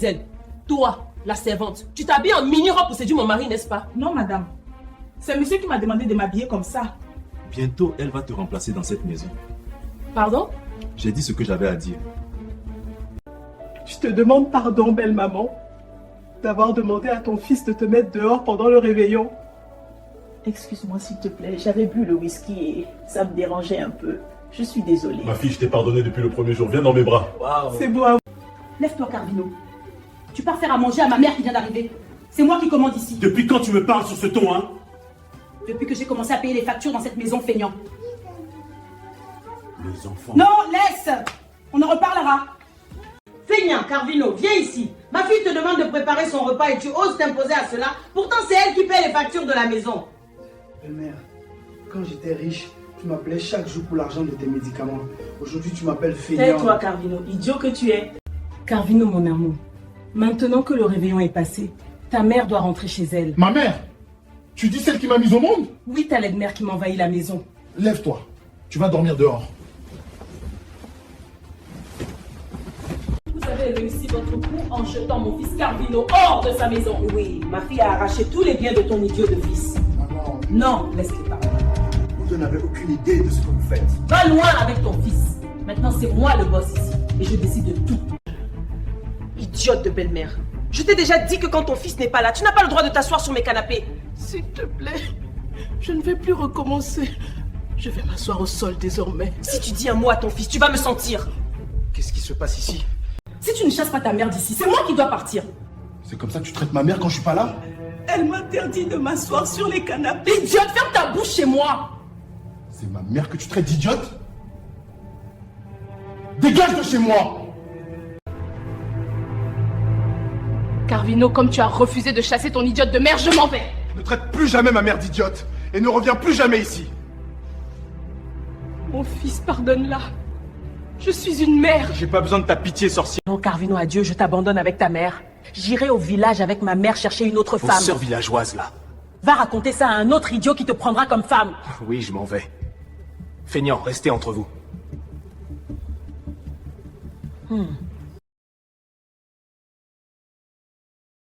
elle. Toi, la servante, tu t'habilles en mini-robe pour séduire mon mari, n'est-ce pas? Non, madame. C'est monsieur qui m'a demandé de m'habiller comme ça. Bientôt, elle va te remplacer dans cette maison. Pardon? J'ai dit ce que j'avais à dire. Je te demande pardon, belle maman, d'avoir demandé à ton fils de te mettre dehors pendant le réveillon. Excuse-moi s'il te plaît, j'avais bu le whisky et ça me dérangeait un peu. Je suis désolée. Ma fille, je t'ai pardonné depuis le premier jour. Viens dans mes bras. C'est beau à Lève-toi, Carvino. Tu pars faire à manger à ma mère qui vient d'arriver. C'est moi qui commande ici. Depuis quand tu me parles sur ce ton, hein? Depuis que j'ai commencé à payer les factures dans cette maison feignant. Les enfants. Non, laisse! On en reparlera. Feignant, Carvino, viens ici. Ma fille te demande de préparer son repas et tu oses t'imposer à cela. Pourtant, c'est elle qui paie les factures de la maison. Belle-mère, quand j'étais riche, tu m'appelais chaque jour pour l'argent de tes médicaments. Aujourd'hui, tu m'appelles feignant. Tais-toi, Carvino, idiot que tu es. Carvino, mon amour, maintenant que le réveillon est passé, ta mère doit rentrer chez elle. Ma mère? Tu dis celle qui m'a mise au monde? Oui, t'as l'aide-mère qui m'envahit la maison. Lève-toi, tu vas dormir dehors. Vous avez réussi votre coup en jetant mon fils Carvino hors de sa maison. Oui, ma fille a arraché tous les biens de ton idiot de fils. Maman, Non, laisse-les parler. vous n'avez aucune idée de ce que vous faites. Va loin avec ton fils. Maintenant, c'est moi le boss ici. Et je décide de tout. Idiote de belle-mère. Je t'ai déjà dit que quand ton fils n'est pas là, tu n'as pas le droit de t'asseoir sur mes canapés. S'il te plaît, je ne vais plus recommencer. Je vais m'asseoir au sol désormais. Si tu dis un mot à ton fils, tu vas me sentir. Qu'est-ce qui se passe ici? Si tu ne chasses pas ta mère d'ici, c'est moi qui dois partir. C'est comme ça que tu traites ma mère quand je suis pas là? Elle m'interdit de m'asseoir sur les canapés. Idiote, ferme ta bouche chez moi. C'est ma mère que tu traites d'idiote? Dégage de chez moi! Carvino, comme tu as refusé de chasser ton idiote de mère, je m'en vais. Ne traite plus jamais ma mère d'idiote et ne reviens plus jamais ici. Mon fils, pardonne-la. Je suis une mère. J'ai pas besoin de ta pitié, sorcière. Non, Carvino, adieu, je t'abandonne avec ta mère. J'irai au village avec ma mère chercher une autre femme. Sœur villageoise, là. Va raconter ça à un autre idiot qui te prendra comme femme. Oui, je m'en vais. Feignant, restez entre vous.